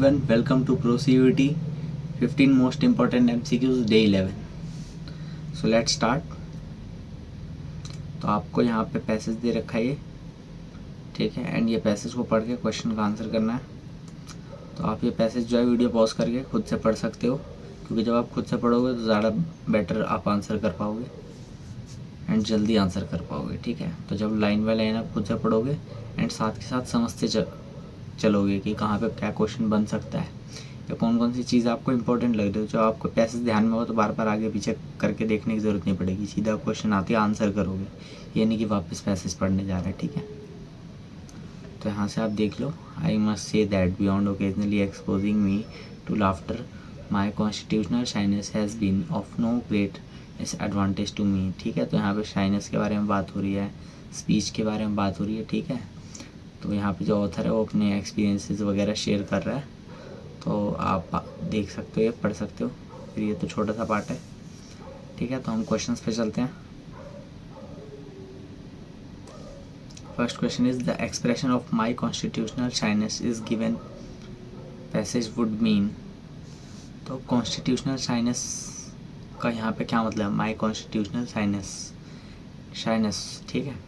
everyone, welcome to ProCUT 15 most important MCQs day 11. So let's start. तो आपको यहाँ पे पैसेज दे रखा है ये, ठीक है, एंड ये पैसेज को पढ़ के क्वेश्चन का आंसर करना है. तो आप ये पैसेज जो है वीडियो पॉज करके खुद से पढ़ सकते हो, क्योंकि जब आप खुद से पढ़ोगे तो ज़्यादा बेटर आप आंसर कर पाओगे एंड जल्दी आंसर कर पाओगे, ठीक है. तो जब लाइन बाय लाइन आप खुद से पढ़ोगे एंड साथ के साथ समझते चलोगे कि कहाँ पे क्या क्वेश्चन बन सकता है या कौन कौन सी चीज़ आपको इंपॉर्टेंट लग रही है. जो आपको पैसेज ध्यान में हो तो बार बार आगे पीछे करके देखने की ज़रूरत नहीं पड़ेगी, सीधा क्वेश्चन आते ही आंसर करोगे, ये नहीं कि वापस पैसेज पढ़ने जा रहे हैं, ठीक है. तो यहाँ से आप देख लो. I must say that beyond occasionally exposing me to laughter my constitutional shyness has been of no great advantage to me, ठीक है. तो यहाँ पे शाइनेस के बारे में बात हो रही है, स्पीच के बारे में बात हो रही है, ठीक है. तो यहाँ पे जो ऑथर है वो अपने एक्सपीरियंसेस वगैरह शेयर कर रहा है, तो आप देख सकते हो, ये पढ़ सकते हो. फिर ये तो छोटा सा पार्ट है, ठीक है. तो हम क्वेश्चंस पे चलते हैं. First question is the expression of my constitutional shyness is given passage would mean. तो कॉन्स्टिट्यूशनल शाइनेस का यहाँ पे क्या मतलब है? माई कॉन्स्टिट्यूशनल शाइनेस, ठीक है.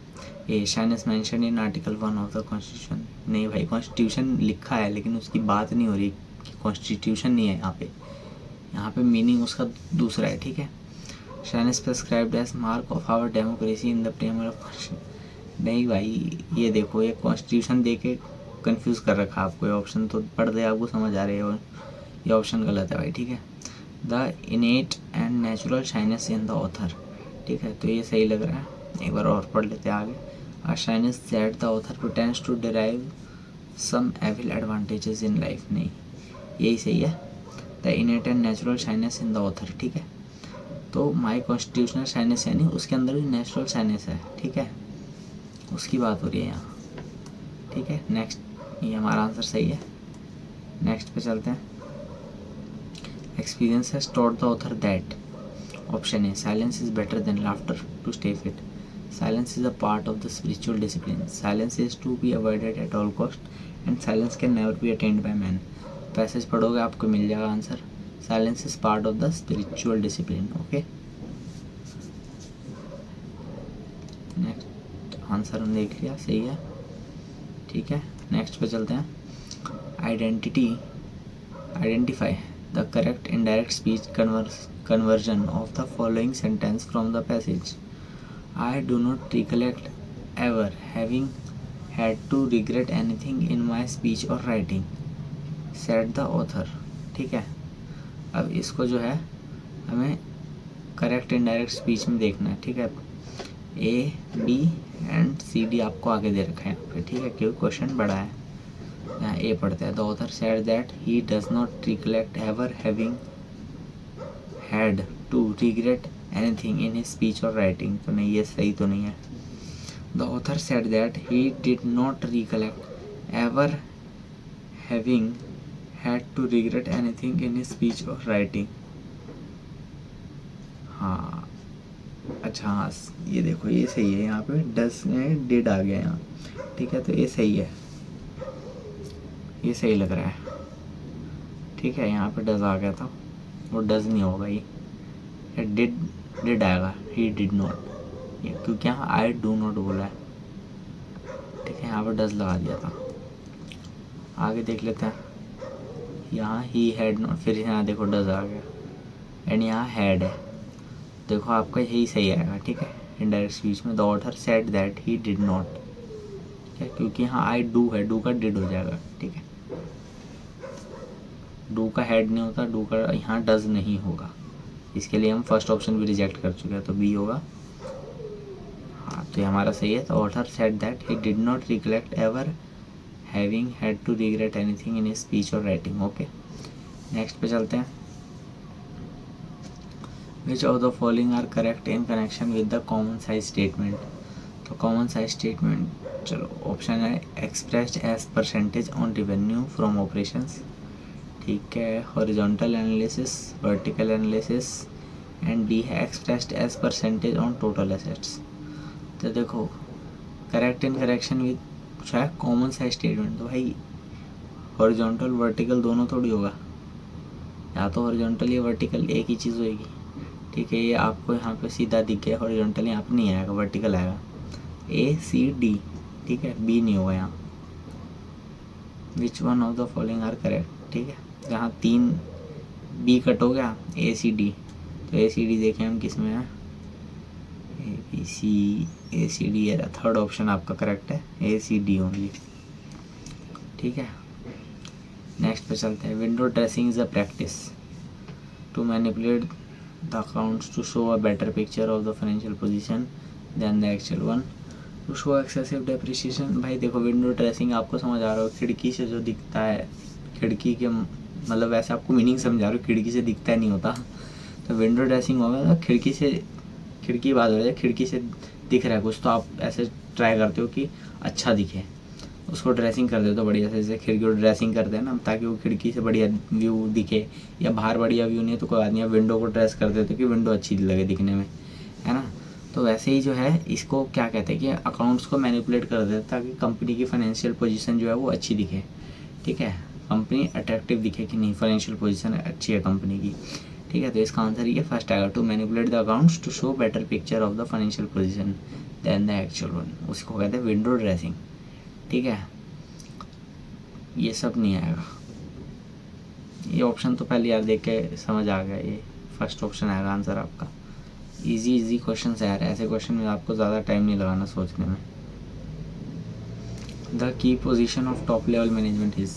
ये shyness mention in article 1 of the constitution. नहीं भाई, कॉन्स्टिट्यूशन लिखा है लेकिन उसकी बात नहीं हो रही कि कॉन्स्टिट्यूशन नहीं है यहाँ पे मीनिंग उसका दूसरा है, ठीक है. Shyness prescribed as mark of our democracy in the premier of. नहीं भाई, ये देखो, ये कॉन्स्टिट्यूशन दे के कन्फ्यूज़ कर रखा आपको. ये ऑप्शन तो पढ़ दे, आपको समझ आ रही है, और ये ऑप्शन गलत है भाई, ठीक है. The इनेट and natural shyness in the author, ठीक है. तो ये सही लग रहा है, एक बार और पढ़ लेते हैं आगे. A shyness that the author pretends to derive some evil advantages in life. नहीं, यही सही है. The innate and natural shyness in the author, ठीक है. तो my constitutional shyness यानी उसके अंदर भी natural shyness है, ठीक है, उसकी बात हो रही है यहाँ, ठीक है. नेक्स्ट, ये हमारा आंसर सही है. नेक्स्ट पे चलते हैं. Experience has taught the author that option A silence is better than laughter to stay fit. Silence is a part of the spiritual discipline. Silence is to be avoided at all cost and silence can never be attained by man. Passage पढ़ोगे आपको मिल जाएगा answer. Silence is part of the spiritual discipline. Okay, next answer हम देख लिया, सही है, ठीक है. नेक्स्ट पे चलते हैं. Identify the correct indirect speech conversion of the following sentence from the passage. I do not recollect ever having had to regret anything in my speech or writing, said the author, ठीक है. अब इसको जो है हमें correct indirect speech में देखना है, ठीक है. ए, बी एंड सी, डी आपको आगे दे रखा है यहाँ पे, ठीक है, क्योंकि क्वेश्चन बड़ा है. यहाँ ए पढ़ते हैं. The author said that he does not recollect ever having had to regret anything in his speech और राइटिंग. तो नहीं, ये सही तो नहीं है. The author said that he did not recollect ever having had to regret anything in his speech और writing. हाँ, अच्छा, हाँ, ये देखो, ये सही है. यहाँ पे डस में डिड आ गया यहाँ, ठीक है. तो ये सही है, ये सही लग रहा है, ठीक है. यहाँ पे डज आ गया था, वो डज नहीं होगा, ये डिड आएगा. ही डिड नॉट, ये क्योंकि यहाँ आई डू नॉट बोला है, ठीक है. यहाँ पर डज लगा दिया था. आगे देख लेते हैं. यहाँ ही हैड नॉट, फिर यहाँ देखो डज आ गया एंड यहाँ हैड है. देखो आपका यही सही आएगा, ठीक है. इनडायरेक्ट स्पीच में the author said that he did not, ठीक है, क्योंकि यहाँ आई डू है, डू का डिड हो जाएगा, ठीक है. डू का हैड नहीं होता, डू का यहाँ डज नहीं होगा, इसके लिए हम फर्स्ट ऑप्शन भी रिजेक्ट कर चुके हैं, तो बी होगा. हाँ, तो ये हमारा सही है. तो author said that he did not recollect ever having had to regret anything in his speech और राइटिंग. ओके, नेक्स्ट पे चलते हैं. Which of the following are correct in connection with the common size statement. तो common size statement, चलो option है expressed as percentage on revenue from operations, ठीक है. Horizontal analysis, vertical analysis and D है expressed as percentage on total assets. तो देखो, correct in correction with पूछा है कॉमन साइज स्टेटमेंट. तो भाई हॉरिजॉन्टल वर्टिकल दोनों थोड़ी होगा, या तो हॉरिजॉन्टल या वर्टिकल एक ही चीज़ होएगी। ठीक है, ये आपको यहाँ पे सीधा दिख गया, हॉरिजॉन्टल यहाँ पे नहीं आएगा, वर्टिकल आएगा ACD। ठीक है, B नहीं होगा यहाँ। Which one of the following are correct. ठीक है, जहाँ 3 B कट हो गया ACD, तो ACD देखें हम किस में है, ABC ACD है, थर्ड ऑप्शन आपका करेक्ट है, ACD ओनली। ठीक है, नेक्स्ट पे चलते हैं। Window dressing is a practice to manipulate the accounts to show a better picture of the financial position than the actual one, to show excessive depreciation. भाई देखो, window dressing आपको समझ आ रहा हो, खिड़की से जो दिखता है, खिड़की के मतलब वैसे आपको मीनिंग समझा रहा हो, खिड़की से दिखता नहीं होता, तो विंडो ड्रेसिंग होगा तो खिड़की से, खिड़की बात हो जाए, खिड़की से दिख रहा है कुछ, तो आप ऐसे ट्राई करते हो कि अच्छा दिखे, उसको ड्रेसिंग कर दे तो बढ़िया से, जैसे खिड़की को ड्रेसिंग करते हैं ना, ताकि वो खिड़की से बढ़िया व्यू दिखे, या बाहर बढ़िया व्यू नहीं है तो कोई बात नहीं, आप विंडो को ड्रेस कर देते हो कि विंडो अच्छी लगे दिखने में, है ना। तो वैसे ही जो है इसको क्या कहते हैं कि अकाउंट्स को मैनिपुलेट कर देते हैं ताकि कंपनी की फाइनेंशियल पोजीशन जो है वो अच्छी दिखे। ठीक है, कंपनी अट्रैक्टिव दिखे कि नहीं, फाइनेंशियल पोजीशन अच्छी है कंपनी की। ठीक है, तो इसका आंसर ये फर्स्ट आएगा, to manipulate the accounts to show better picture of the financial position than the actual one, उसको कहते हैं विंडो ड्रेसिंग। ठीक है, ये सब नहीं आएगा, ये ऑप्शन तो पहले यार देख के समझ आ गया, ये फर्स्ट ऑप्शन आएगा आंसर आपका। इजी क्वेश्चन है यार, ऐसे क्वेश्चन में आपको ज़्यादा टाइम नहीं लगाना सोचने में। The key position of top level management is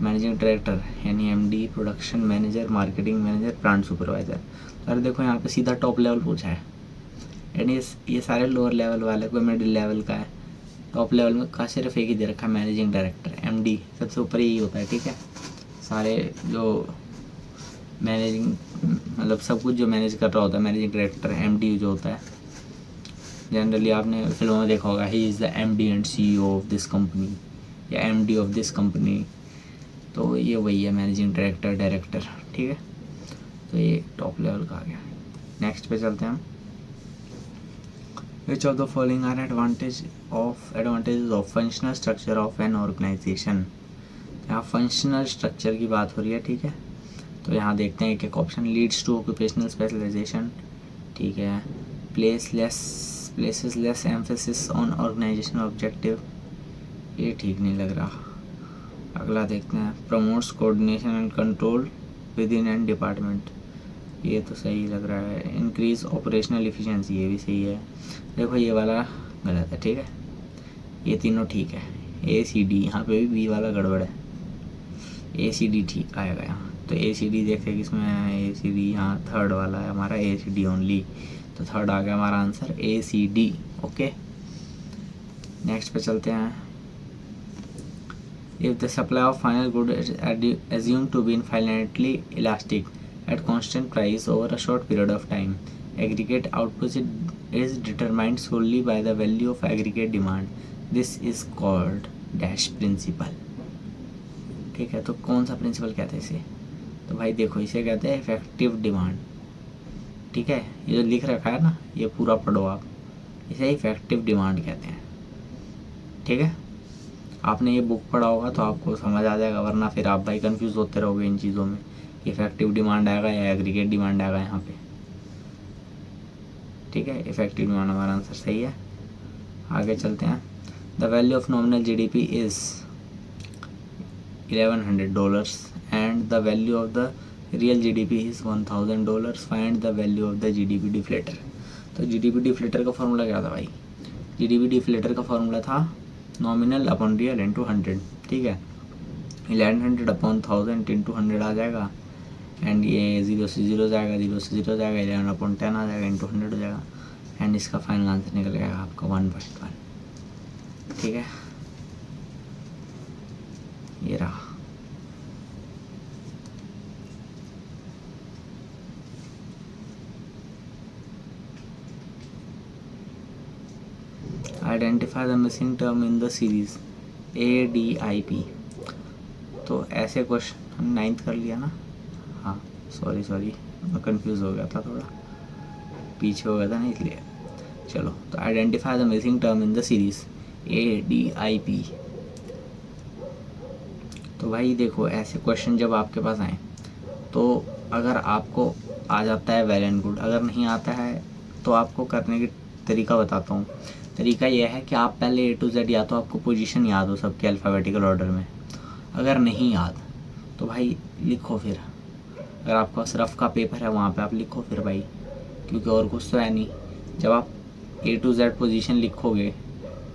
managing director यानी MD, production manager, marketing manager, plant supervisor. तो अरे देखो यहाँ पे सीधा टॉप लेवल पूछा है, यानी ये सारे लोअर लेवल वाले, कोई मिडिल लेवल का है, टॉप लेवल में का सिर्फ एक ही दे रखा है, मैनेजिंग डायरेक्टर MD, सबसे ऊपर यही होता है। ठीक है, सारे जो मैनेजिंग मतलब सब कुछ जो मैनेज कर रहा होता है, मैनेजिंग डायरेक्टर MD जो होता है, जनरली आपने फिल्मों में देखा होगा, he is the MD and CEO of this company या MD ऑफ दिस कंपनी, तो ये वही है मैनेजिंग डायरेक्टर। ठीक है, तो ये टॉप लेवल का आ गया। नेक्स्ट पे चलते हैं हम। Which of the following are advantages of functional structure of an organisation. यहाँ फंक्शनल स्ट्रक्चर की बात हो रही है। ठीक है, तो यहाँ देखते हैं एक option, leads to occupational specialisation. ठीक है, places less emphasis on organisational objective, ये ठीक नहीं लग रहा। अगला देखते हैं, promotes coordination and control within an department, ये तो सही लग रहा है। इंक्रीज ऑपरेशनल एफिशिएंसी, ये भी सही है। देखो ये वाला गलत है। ठीक है, ये तीनों ठीक है। ACD, यहाँ पे भी B वाला गड़बड़ है, ACD ठीक आएगा यहाँ। तो ACD देखते हैं किसमें है, ACD यहाँ थर्ड वाला है हमारा, ACD ओनली, तो थर्ड आ गया हमारा आंसर ACD। ओके, नेक्स्ट पे चलते हैं। If the supply of final good is assumed to be infinitely elastic at constant price over a short period of time, aggregate output is determined solely by the value of aggregate demand, this is called dash principle। ठीक है, तो कौन सा principal कहते हैं इसे, तो भाई देखो इसे कहते हैं इफेक्टिव डिमांड। ठीक है, ये जो लिख रखा है ना, ये पूरा पढ़ो आप, इसे इफेक्टिव डिमांड कहते हैं। ठीक है, आपने ये बुक पढ़ा होगा तो आपको समझ आ जाएगा, वरना फिर आप भाई कंफ्यूज होते रहोगे इन चीज़ों में, इफेक्टिव डिमांड आएगा या एग्रीगेट डिमांड आएगा यहाँ पे। ठीक है, इफेक्टिव डिमांड हमारा आंसर सही है। आगे चलते हैं। The value of nominal GDP is $1100 and the value of the real GDP is $1000, find the value of the GDP deflator. तो GDP डिफ्लेटर का फॉर्मूला क्या था भाई, GDP डिफ्लेटर का फॉर्मूला था नॉमिनल अपॉन रियल इंटू 100। ठीक है, 1100 upon 1000 into 100 आ जाएगा, एंड ये 0 से 0 जाएगा, 0 से 0 जाएगा, 11 अपॉन 10 आ जाएगा, इंटू 100 हो जाएगा, एंड इसका फाइनल आंसर निकल जाएगा आपका 1.1। ठीक है, ये रहा। Identify the missing term in the series ADIP। तो ऐसे क्वेश्चन हम 9th कर लिया ना, हाँ सॉरी मैं कंफ्यूज हो गया था, थोड़ा पीछे हो गया था ना इसलिए। चलो, तो identify the missing term in the series ADIP। तो भाई देखो, ऐसे क्वेश्चन जब आपके पास आए तो अगर आपको आ जाता है वेल एंड गुड, अगर नहीं आता है तो आपको करने की तरीका बताता हूँ। तरीका यह है कि आप पहले A to Z या तो आपको पोजीशन याद हो सबके अल्फ़ाबेटिकल ऑर्डर में, अगर नहीं याद तो भाई लिखो फिर। अगर आपके पास रफ का पेपर है वहाँ पे आप लिखो फिर भाई, क्योंकि और कुछ तो है नहीं। जब आप A to Z पोजीशन लिखोगे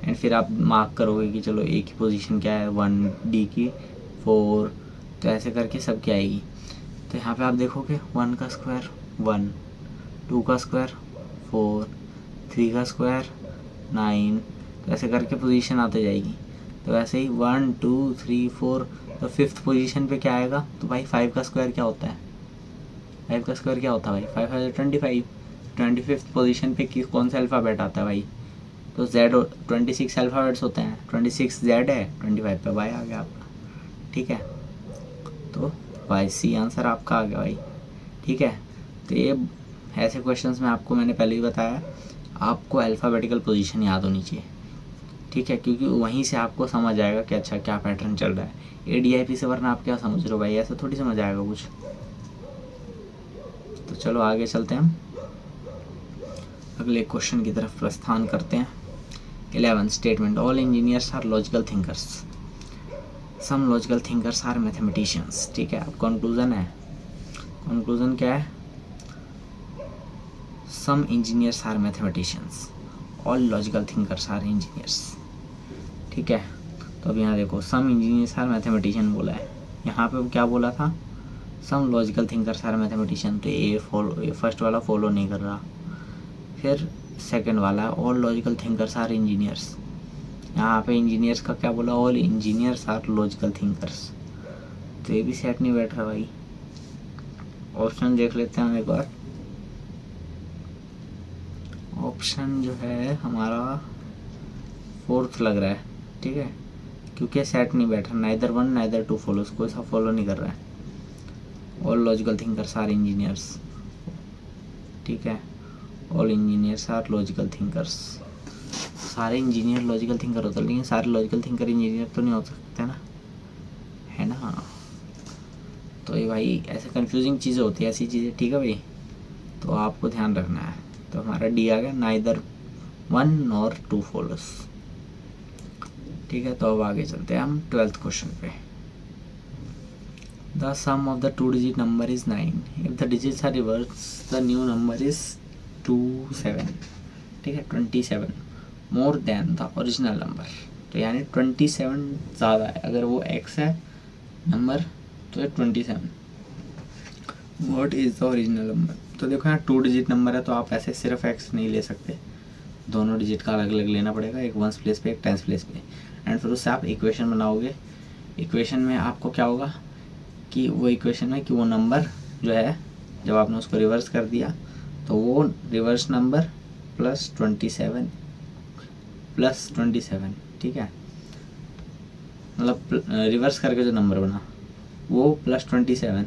एंड फिर आप मार्क करोगे कि चलो A की पोजीशन क्या है 1, D की 4, तो ऐसे करके सब क्या आएगी। तो यहाँ पे आप देखोगे 1 का स्क्वायर 1, 2 का स्क्वायर 4, 3 का स्क्वायर 9, तो ऐसे करके पोजीशन आते जाएगी। तो वैसे ही 1 2 3 4, तो 5th पोजीशन पे क्या आएगा, तो भाई 5 का स्क्वायर क्या होता है, 5 का स्क्वायर क्या होता है भाई, 5 है 25। 25th पोजीशन पे कौन सा अल्फ़ाबेट आता है भाई, तो Z 26 अल्फ़ाबेट्स होते हैं, 26 Z है, 25 पे Y आ गया आपका। ठीक है, तो YC आंसर आपका आ गया भाई। ठीक है, तो ये ऐसे क्वेश्चंस में आपको मैंने पहले ही बताया, आपको अल्फ़ाबेटिकल पोजीशन याद होनी चाहिए। ठीक है, क्योंकि वहीं से आपको समझ आएगा कि अच्छा क्या पैटर्न चल रहा है। ADIP से वरना आप क्या समझ रहे हो भाई, ऐसा थोड़ी समझ आएगा कुछ। तो चलो आगे चलते हैं, हम अगले क्वेश्चन की तरफ प्रस्थान करते हैं। 11 statement, all engineers are logical thinkers, some logical thinkers are mathematicians. ठीक है, अब कंक्लूजन है, कंक्लूजन क्या है, some engineers are mathematicians, all logical thinkers are engineers. ठीक है, तो अब यहाँ देखो सम इंजीनियर्स आर मैथमेटिशियन बोला है, यहाँ पे क्या बोला था, some logical thinkers are mathematician, तो ये फर्स्ट वाला फॉलो नहीं कर रहा। फिर सेकंड वाला all logical thinkers are engineers, यहाँ पे इंजीनियर्स का क्या बोला, all engineers are logical thinkers, तो ये भी सेट नहीं बैठ रहा भाई। ऑप्शन देख लेते हैं हम एक बार, ऑप्शन जो है हमारा 4th लग रहा है। ठीक है, क्योंकि सेट नहीं बैठ रहा, नाइदर 1 नाइदर 2 फॉलोस, कोई सा फॉलो नहीं कर रहा है। All logical thinkers are engineers. ठीक है, all engineers are logical thinkers, सारे इंजीनियर लॉजिकल थिंकर होते हैं, लेकिन सारे लॉजिकल थिंकर इंजीनियर तो नहीं हो सकते ना, है ना। तो ये भाई ऐसे कंफ्यूजिंग चीज़ें होती है, ऐसी चीज़ें। ठीक है भाई, तो आपको ध्यान रखना है। तो हमारा डी आ गया, नाइदर 1 और 2 फॉलोस। ठीक है, तो अब आगे चलते हैं हम 12th क्वेश्चन पे। The sum of the 2 digit number is 9, if the digits are reverse the new number is 27। ठीक है, 27 more than the original number, तो यानी 27 ज़्यादा है, अगर वो x है नंबर तो ये 27। What is the original number, तो देखो यहाँ 2 डिजिट नंबर है, तो आप ऐसे सिर्फ x नहीं ले सकते, दोनों डिजिट का अलग अलग लेना पड़ेगा, एक 1s प्लेस पे एक 10s प्लेस पे, एंड फिर उससे आप इक्वेशन बनाओगे। इक्वेशन में आपको क्या होगा कि वो इक्वेशन में कि वो नंबर जो है जब आपने उसको रिवर्स कर दिया तो वो रिवर्स नंबर प्लस 27 प्लस 27। ठीक है, मतलब रिवर्स करके जो नंबर बना वो प्लस 27,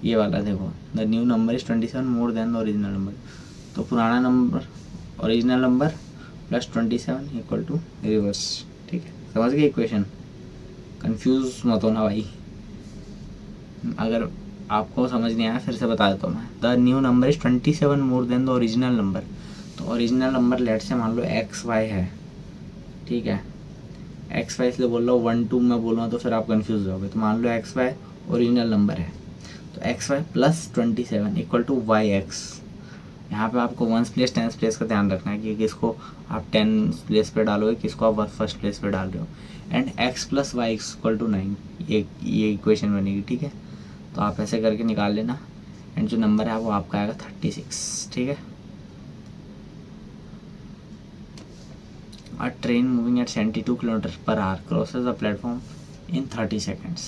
ये वाला देखो, the new number is 27 more than the original number, तो पुराना number original number plus 27 equal to reverse. ठीक है, समझ गए इक्वेशन, कंफ्यूज मत होना भाई। अगर आपको समझ नहीं आया फिर से बता देता हूँ मैं, the new number is 27 more than the original number, तो ओरिजिनल नंबर लेट से मान लो XY है। ठीक है, XY इसलिए बोल रहा हूँ, 1 2 मैं बोल रहा हूँ तो फिर आप कंफ्यूज हो गए, तो मान लो XY ओरिजिनल नंबर है, तो XY plus 27 equal to YX। यहाँ पे आपको 1s प्लेस 10s प्लेस का ध्यान रखना है कि किसको आप 10 प्लेस पे डालोगे, किसको आप फर्स्ट प्लेस पे डाल रहे हो, and x plus Y equal to 9, ये इक्वेशन बनेगी। ठीक है, तो आप ऐसे करके निकाल लेना, एंड जो नंबर है वो आपका आएगा 36। ठीक है, अ train moving at 72 kilometre per hour crosses the platform in 30 seconds,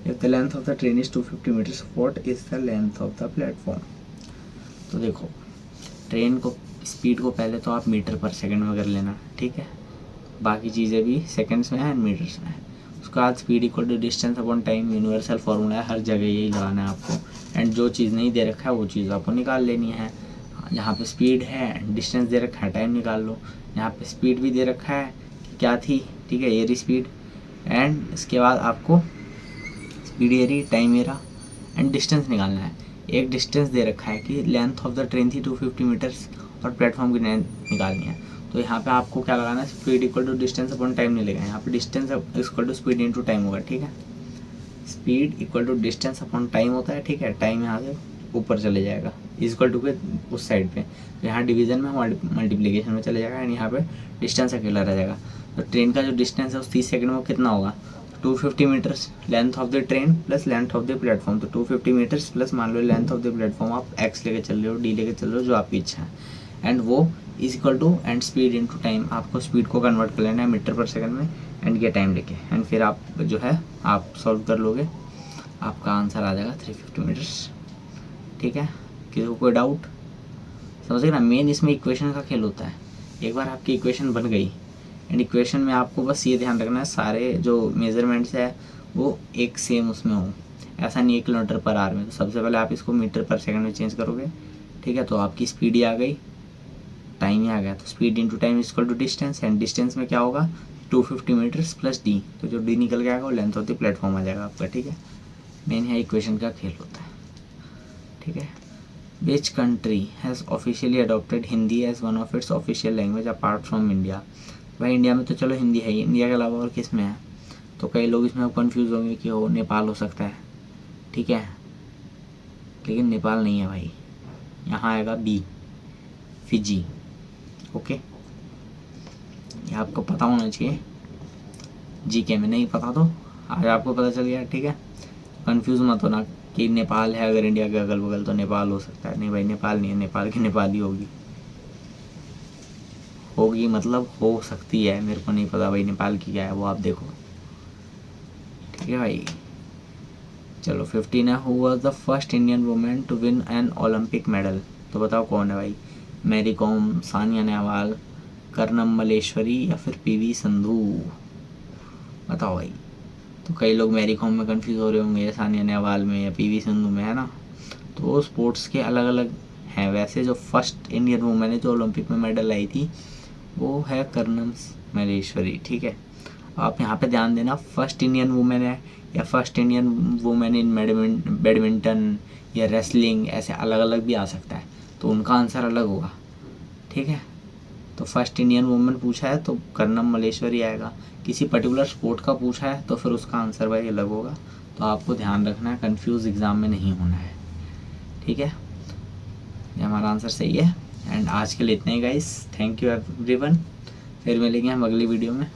if the length of the train is 250 meters, what is the length of the platform. तो देखो, ट्रेन को स्पीड को पहले तो आप मीटर पर सेकंड में कर लेना। ठीक है, बाकी चीज़ें भी सेकंड्स में है एंड मीटर्स में है। उसके बाद speed equal to distance upon time, universal formula है, हर जगह यही लगाना है आपको, एंड जो चीज़ नहीं दे रखा है वो चीज़ आपको निकाल लेनी है। यहाँ पे स्पीड है, डिस्टेंस दे रखा है, टाइम निकाल लो। यहाँ पे स्पीड भी दे रखा है कि क्या थी, ठीक है, एयर स्पीड, एंड इसके बाद आपको speed area, time era and distance निकालना है। एक डिस्टेंस दे रखा है कि लेंथ ऑफ द ट्रेन थी 250 मीटर्स और प्लेटफॉर्म की लेंथ निकालनी है। तो यहाँ पे आपको क्या लगाना है, speed equal to distance upon time नहीं लेगा, यहाँ पे distance equal to speed into time होगा, ठीक है। Speed equal to distance upon time होता है, ठीक है। टाइम यहाँ से ऊपर चले जाएगा इक्वल टू के उस साइड पे, तो यहाँ डिवीजन में मल्टीप्लिकेशन में चले जाएगा एंड यहाँ पे डिस्टेंस अकेला रह जाएगा। तो ट्रेन का जो डिस्टेंस है उस 30 सेकंड में कितना होगा, 250 metres length of the train plus length of the platform. तो 250 मीटर्स प्लस मान लो लेंथ ऑफ द प्लेटफॉर्म आप एक्स लेके चल रहे हो, डी लेके चल रहे हो, जो आपकी इच्छा है, एंड वो is equal to and speed into time. आपको स्पीड को कन्वर्ट कर लेना है मीटर पर सेकंड में एंड ये टाइम लेके, एंड फिर आप जो है आप सॉल्व कर लोगे, आपका आंसर आ जाएगा 350 मीटर्स, ठीक है। किसी को कोई डाउट, समझ गए ना। मेन इसमें इक्वेशन का खेल होता है। एक बार आपकी इक्वेशन बन गई एंड इक्वेशन में आपको बस ये ध्यान रखना है सारे जो मेजरमेंट्स है वो एक सेम उसमें हो। ऐसा नहीं है किलोमीटर पर आवर में, तो सबसे पहले आप इसको मीटर पर सेकंड में चेंज करोगे, ठीक है। तो आपकी स्पीड ही आ गई, टाइम ही आ गया। तो speed into time equal to distance, and distance में क्या होगा 250 मीटर्स प्लस डी, तो जो डी निकल के आएगा वो लेंथ ऑफ द प्लेटफॉर्म आ जाएगा आपका, ठीक है। मेन है इक्वेशन का खेल होता है, ठीक है। Which country has officially adopted Hindi as one of its official language apart from India. भाई इंडिया में तो चलो हिंदी है ही, इंडिया के अलावा और किस में है। तो कई लोग इसमें कंफ्यूज होंगे कि हो नेपाल हो सकता है, ठीक है, लेकिन नेपाल नहीं है भाई, यहाँ आएगा बी, फिजी, ओके। ये आपको पता होना चाहिए, जीके में नहीं पता तो आज आपको पता चल गया, ठीक है। कंफ्यूज मत होना कि नेपाल है अगर इंडिया के अगल बगल तो नेपाल हो सकता है, नहीं भाई नेपाल नहीं है, नेपाल की नेपाली होगी, होगी मतलब हो सकती है, मेरे को नहीं पता भाई नेपाल की क्या है वो आप देखो, ठीक है भाई। चलो 15 है, who was the first Indian women to win an Olympic medal. तो बताओ कौन है भाई, मैरी कॉम, सानिया नेहवाल, कर्नम मलेश्वरी या फिर पीवी संधू, बताओ भाई। तो कई लोग मैरी कॉम में कंफ्यूज हो रहे होंगे, सानिया नेहवाल में या पीवी संधू में, है ना। तो स्पोर्ट्स के अलग अलग हैं। वैसे जो फर्स्ट इंडियन वुमेन है जो ओलंपिक में मेडल लाई थी वो है कर्नम मलेश्वरी, ठीक है। आप यहाँ पे ध्यान देना, फर्स्ट इंडियन वुमेन है या first Indian women in badminton या रेसलिंग, ऐसे अलग अलग भी आ सकता है, तो उनका आंसर अलग होगा, ठीक है। तो फर्स्ट इंडियन वुमेन पूछा है तो कर्नम मलेश्वरी आएगा, किसी पर्टिकुलर स्पोर्ट का पूछा है तो फिर उसका आंसर भाई अलग होगा। तो आपको ध्यान रखना है, कंफ्यूज एग्ज़ाम में नहीं होना है, ठीक है। ये हमारा आंसर सही है। एंड आज के लिए इतना ही गाइस, थैंक यू एवरीवन, फिर मिलेंगे हम अगली वीडियो में।